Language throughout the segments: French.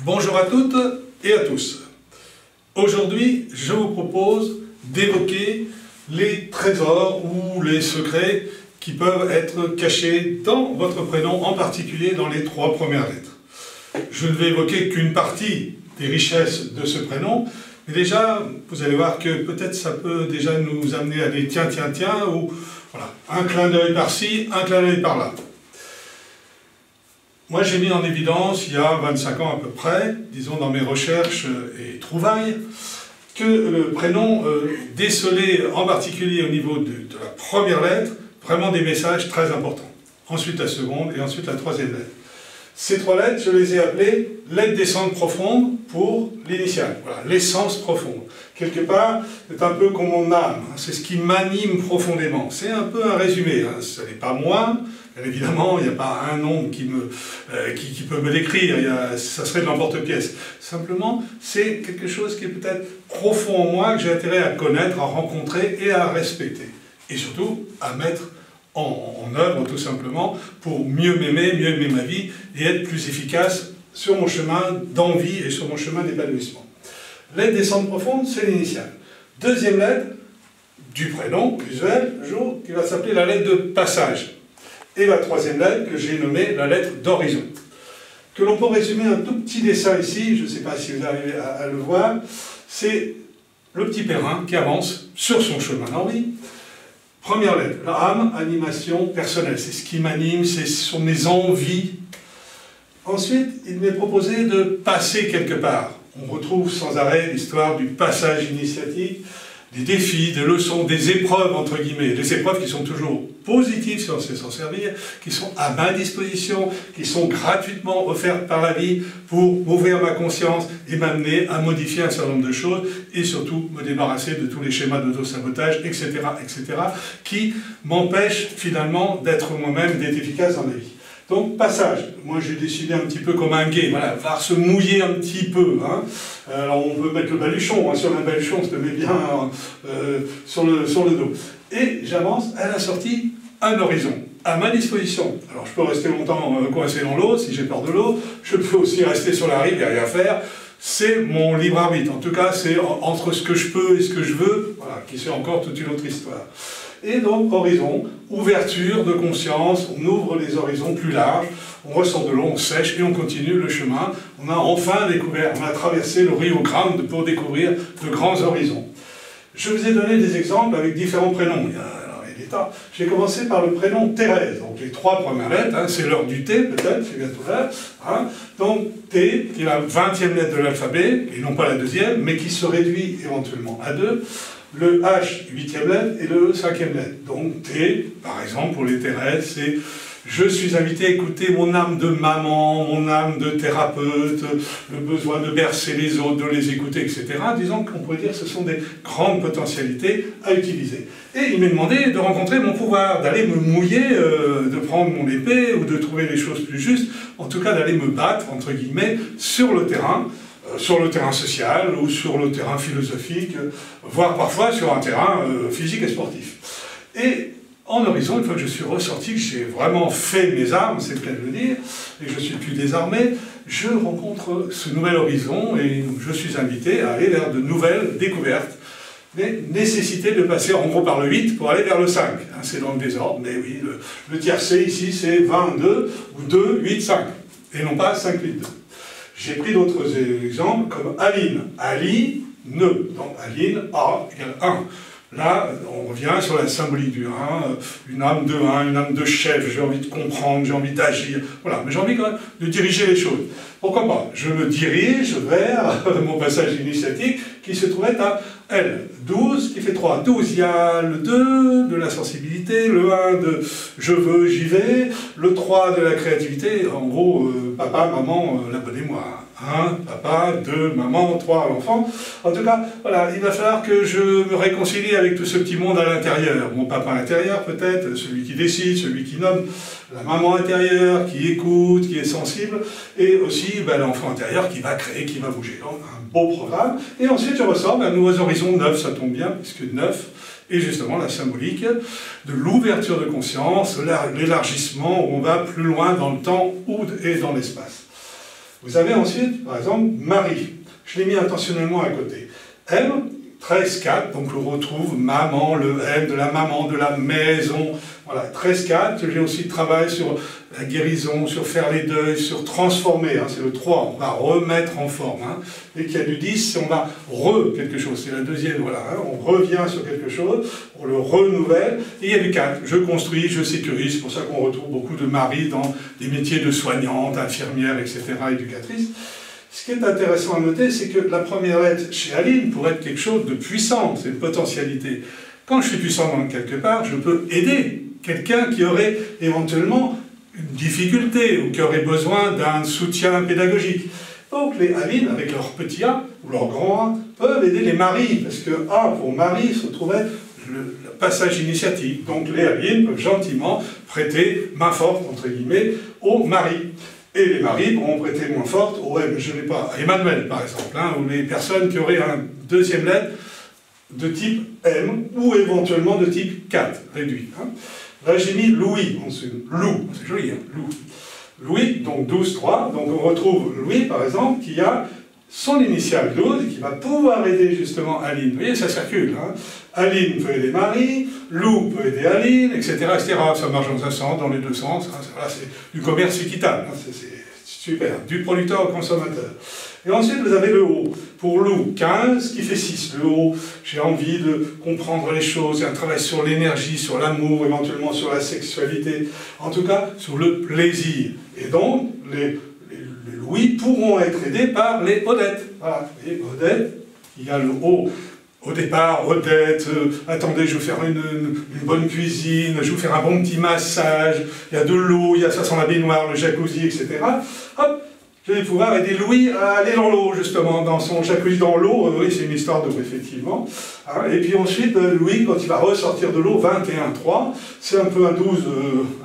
Bonjour à toutes et à tous. Aujourd'hui, je vous propose d'évoquer les trésors ou les secrets qui peuvent être cachés dans votre prénom, en particulier dans les 3 premières lettres. Je ne vais évoquer qu'une partie des richesses de ce prénom, mais déjà, vous allez voir que peut-être ça peut déjà nous amener à des tiens, ou voilà, un clin d'œil par-ci, un clin d'œil par-là. Moi, j'ai mis en évidence, il y a 25 ans à peu près, disons dans mes recherches et trouvailles, que le prénom décelait en particulier au niveau de la première lettre, vraiment des messages très importants. Ensuite la seconde et ensuite la troisième lettre. Ces 3 lettres, je les ai appelées lettres d'essence profonde pour l'initiale. Voilà, l'essence profonde. Quelque part, c'est un peu comme mon âme, hein, c'est ce qui m'anime profondément. C'est un peu un résumé, hein, ce n'est pas moi. Bien évidemment, il n'y a pas un nom qui peut me décrire, ça serait de l'emporte-pièce. Simplement, c'est quelque chose qui est peut-être profond en moi, que j'ai intérêt à connaître, à rencontrer et à respecter. Et surtout, à mettre en œuvre, tout simplement, pour mieux aimer ma vie, et être plus efficace sur mon chemin d'envie et sur mon chemin d'épanouissement. Lettre descente profonde, c'est l'initiale. Deuxième lettre du prénom, usuel, toujours, qui va s'appeler la lettre de passage. Et la troisième lettre que j'ai nommée la lettre d'horizon. Que l'on peut résumer un tout petit dessin ici, je ne sais pas si vous arrivez à le voir, c'est le petit Perrin qui avance sur son chemin d'envie. Première lettre, l'âme, animation personnelle, c'est ce qui m'anime, ce sont mes envies. Ensuite, il m'est proposé de passer quelque part. On retrouve sans arrêt l'histoire du passage initiatique, des défis, des leçons, des épreuves, entre guillemets, des épreuves qui sont toujours positives si on sait s'en servir, qui sont à ma disposition, qui sont gratuitement offertes par la vie pour m'ouvrir ma conscience et m'amener à modifier un certain nombre de choses et surtout me débarrasser de tous les schémas d'auto-sabotage, etc., qui m'empêchent finalement d'être moi-même, d'être efficace dans ma vie. Donc, passage. Moi, j'ai décidé un petit peu comme un gay, voilà, va se mouiller un petit peu. Hein. Alors, on peut mettre le baluchon, hein, sur le baluchon, on se le met bien sur le dos. Et j'avance à la sortie, un horizon, à ma disposition. Alors, je peux rester longtemps coincé dans l'eau, si j'ai peur de l'eau. Je peux aussi rester sur la rive et rien faire. C'est mon libre arbitre. En tout cas, c'est entre ce que je peux et ce que je veux, voilà, qui c'est encore toute une autre histoire. Et donc, horizon, ouverture de conscience, on ouvre les horizons plus larges, on ressort de l'eau, on sèche et on continue le chemin. On a enfin découvert, on a traversé le Rio Grande pour découvrir de grands horizons. Je vous ai donné des exemples avec différents prénoms. J'ai commencé par le prénom Thérèse, donc les 3 premières lettres, hein, c'est l'heure du T peut-être, c'est bientôt là. Hein. Donc T, qui est la 20e lettre de l'alphabet, et non pas la 2e, mais qui se réduit éventuellement à 2. Le H, 8e lettre, et le E, 5e lettre. Donc T, par exemple, pour les Thérèse, c'est « Je suis invité à écouter mon âme de maman, mon âme de thérapeute, le besoin de bercer les autres, de les écouter, etc. » Disons qu'on pourrait dire que ce sont des grandes potentialités à utiliser. Et il m'est demandé de rencontrer mon pouvoir, d'aller me mouiller, de prendre mon épée, ou de trouver les choses plus justes, en tout cas d'aller me battre, entre guillemets, sur le terrain social ou sur le terrain philosophique, voire parfois sur un terrain physique et sportif. Et en horizon, une fois que je suis ressorti, que j'ai vraiment fait mes armes, c'est le cas de le dire, et que je suis plus désarmé, je rencontre ce nouvel horizon et je suis invité à aller vers de nouvelles découvertes, mais nécessité de passer en gros par le 8 pour aller vers le 5. Hein, c'est dans le désordre, mais oui, le tiercé ici c'est 22 ou 2, 8, 5, et non pas 5, 8, 2. J'ai pris d'autres exemples comme Aline, Ali, ne. Donc Aline, A égale 1. Là, on revient sur la symbolique du 1, une âme de 1, une âme de chef, j'ai envie de comprendre, j'ai envie d'agir. Voilà, mais j'ai envie quand même de diriger les choses. Pourquoi pas? Je me dirige vers mon passage initiatique qui se trouvait à L. 12 qui fait 3. 12, il y a le 2 de la sensibilité, le 1 de je veux, j'y vais, le 3 de la créativité, en gros, papa, maman, abonnez-moi. 1, papa, 2, maman, 3, l'enfant. En tout cas, voilà, il va falloir que je me réconcilie avec tout ce petit monde à l'intérieur. Mon papa intérieur, peut-être, celui qui décide, celui qui nomme, la maman intérieure, qui écoute, qui est sensible, et aussi l'enfant intérieur qui va créer, qui va bouger. Donc, un beau programme. Et ensuite, je ressors vers nouveaux horizons, 9, ça tombe bien, puisque 9 est justement la symbolique de l'ouverture de conscience, l'élargissement, où on va plus loin dans le temps et dans l'espace. Vous avez ensuite, par exemple, Marie. Je l'ai mis intentionnellement à côté. M, 13, 4, donc on retrouve maman, le M de la maman, de la maison. Voilà, 13, 4. J'ai aussi travaillé sur la guérison, sur faire les deuils, sur transformer. Hein, c'est le 3, on va remettre en forme. Hein. Dès qu'il y a du 10, on va quelque chose. C'est la deuxième, voilà. Hein, on revient sur quelque chose, on le renouvelle. Et il y a du 4. Je construis, je sécurise. C'est pour ça qu'on retrouve beaucoup de Marie dans des métiers de soignante, infirmière, etc., éducatrice. Ce qui est intéressant à noter, c'est que la première lettre chez Aline pourrait être quelque chose de puissant, c'est une potentialité. Quand je suis puissant dans quelque part, je peux aider quelqu'un qui aurait éventuellement une difficulté ou qui aurait besoin d'un soutien pédagogique. Donc les Aline, avec leur petit a ou leur grand a, peuvent aider les Marie, parce que A pour Marie se trouvait le passage initiatique. Donc les Aline peuvent gentiment prêter main forte, entre guillemets, aux Marie. Et les maris pourront prêter moins forte au M, je n'ai pas, Emmanuel par exemple, hein, ou les personnes qui auraient une deuxième lettre de type M, ou éventuellement de type 4, réduit. Hein. Là j'ai mis Louis, Lou, c'est joli, hein, Lou. Louis, donc 12, 3, donc on retrouve Louis par exemple, qui a son initiale 12, et qui va pouvoir aider justement Aline. Vous voyez, ça circule. Hein. Aline peut aider Marie, Lou peut aider Aline, etc., etc. Ça marche dans un sens, dans les deux sens. Hein. Voilà, c'est du commerce équitable. Hein. C'est super. Du producteur au consommateur. Et ensuite, vous avez le haut. Pour Lou, 15, qui fait 6. Le haut, j'ai envie de comprendre les choses. Il y a un travail sur l'énergie, sur l'amour, éventuellement sur la sexualité. En tout cas, sur le plaisir. Et donc, les Louis pourront être aidés par les Odette. Voilà, et Odette, il y a le haut. Au départ, Odette, attendez, je vais faire une bonne cuisine, je vais vous faire un bon petit massage, il y a de l'eau, il y a ça sent la baignoire, le jacuzzi, etc. Hop, je vais pouvoir aider Louis à aller dans l'eau, justement, dans son jacuzzi dans l'eau. Oui, c'est une histoire d'eau, effectivement. Hein, et puis ensuite, Louis, quand il va ressortir de l'eau, 21, 3, c'est un peu un 12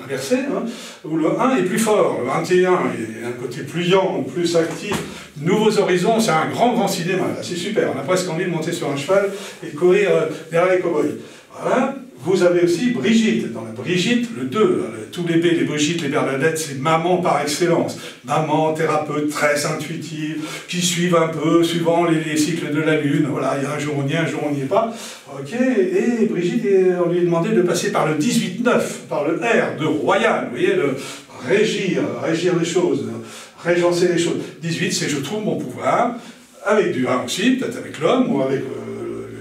inversé, hein, où le 1 est plus fort. Le 21 il a un côté plus yang, plus actif. Nouveaux horizons, c'est un grand cinéma. C'est super, on a presque envie de monter sur un cheval et de courir derrière les cow-boys. Voilà. Vous avez aussi Brigitte. Dans la Brigitte, le 2, tous les B, les Brigitte, les Bernadette, c'est maman par excellence. Maman, thérapeute, très intuitive, qui suivent un peu, suivant les cycles de la Lune. Voilà, il y a un jour on y est, un jour on n'y est pas. Ok, et Brigitte, on lui a demandé de passer par le 18-9, par le R de Royal. Vous voyez, le régir les choses, régencer les choses. 18, c'est je trouve mon pouvoir, avec du 1 aussi, peut-être avec l'homme, ou avec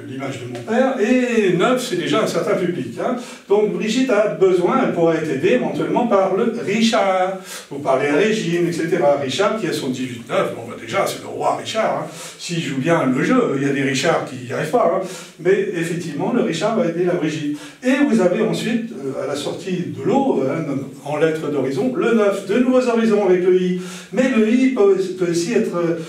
l'image de mon père, et 9, c'est déjà un certain public. Hein. Donc Brigitte a besoin, elle pourra être aidée éventuellement par le Richard, ou par les Régines, etc. Richard qui a son 18-9, bon bah déjà c'est le roi Richard, hein. S'il joue bien le jeu, il y a des Richards qui n'y arrivent pas, hein. Mais effectivement le Richard va aider la Brigitte. Et vous avez ensuite, à la sortie de l'eau, hein, en lettres d'horizon, le 9, de nouveaux horizons avec le I, mais le I peut aussi être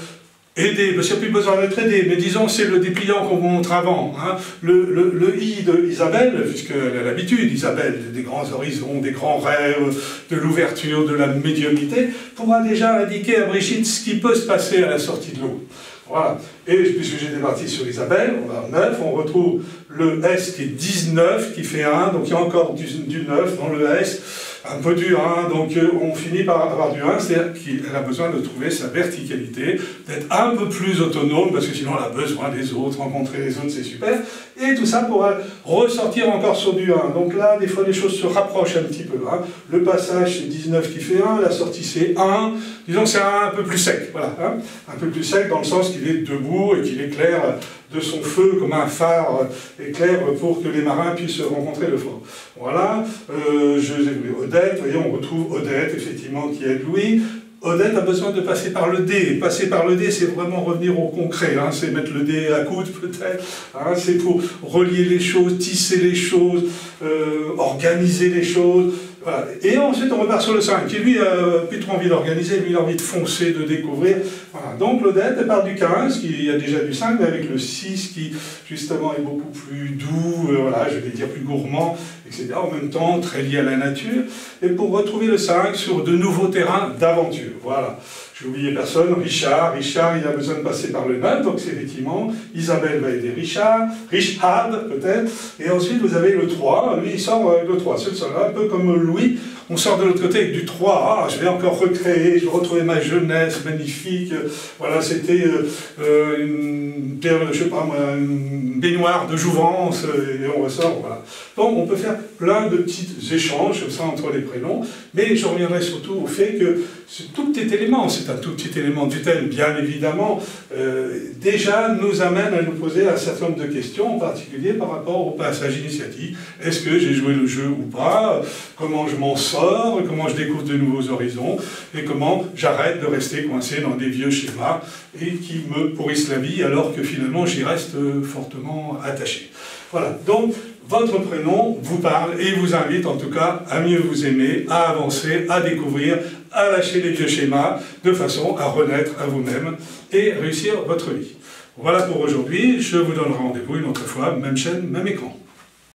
aider, parce qu'il n'y a plus besoin d'être aidé, mais disons c'est le dépliant qu'on vous montre avant. Hein. Le I de Isabelle, puisqu'elle a l'habitude, Isabelle, des grands horizons, des grands rêves, de l'ouverture, de la médiumnité, pourra déjà indiquer à Brigitte ce qui peut se passer à la sortie de l'eau. Voilà. Et puisque j'étais parti sur Isabelle, on va à 9, on retrouve le S qui est 19, qui fait 1, donc il y a encore du 9 dans le S, un peu du 1, donc on finit par avoir du 1, c'est-à-dire qu'elle a besoin de trouver sa verticalité, d'être un peu plus autonome, parce que sinon elle a besoin des autres, rencontrer les autres, c'est super, et tout ça pourra ressortir encore sur du 1. Donc là, des fois, les choses se rapprochent un petit peu. Hein. Le passage, c'est 19 qui fait 1, la sortie, c'est 1, disons que c'est un peu plus sec, voilà, hein. Un peu plus sec dans le sens qu'il est debout et qu'il éclaire de son feu comme un phare éclair pour que les marins puissent rencontrer le fort. Voilà, Odette, vous voyez, on retrouve Odette, effectivement, qui aide Louis. Odette a besoin de passer par le D. Passer par le D, c'est vraiment revenir au concret. Hein. C'est mettre le D à coude, peut-être. Hein. C'est pour relier les choses, tisser les choses, organiser les choses. Voilà. Et ensuite, on repart sur le 5, qui lui a plus trop envie d'organiser, lui il a envie de foncer, de découvrir. Voilà. Donc l'Odette, elle part du 15, qui a déjà du 5, mais avec le 6, qui justement est beaucoup plus doux, voilà, je vais dire plus gourmand, etc. En même temps, très lié à la nature. Et pour retrouver le 5 sur de nouveaux terrains d'aventure. Voilà. J'ai oublié personne, Richard, il a besoin de passer par le 9, donc c'est effectivement, Isabelle va aider Richard peut-être, et ensuite vous avez le 3, lui il sort avec le 3, c'est ça, un peu comme Louis, on sort de l'autre côté avec du 3, je vais encore recréer, je vais retrouver ma jeunesse magnifique, voilà, c'était une baignoire de jouvence, et on ressort, voilà. Donc on peut faire plein de petits échanges comme ça entre les prénoms, mais je reviendrai surtout au fait que ce tout petit élément, c'est un tout petit élément du thème, bien évidemment, déjà nous amène à nous poser un certain nombre de questions, en particulier par rapport au passage initiatique. Est-ce que j'ai joué le jeu ou pas? Comment je m'en sors? Comment je découvre de nouveaux horizons? Et comment j'arrête de rester coincé dans des vieux schémas et qui me pourrissent la vie alors que finalement j'y reste fortement attaché. Voilà, donc votre prénom vous parle et vous invite en tout cas à mieux vous aimer, à avancer, à découvrir, à lâcher les vieux schémas de façon à renaître à vous-même et réussir votre vie. Voilà pour aujourd'hui, je vous donne rendez-vous une autre fois, même chaîne, même écran.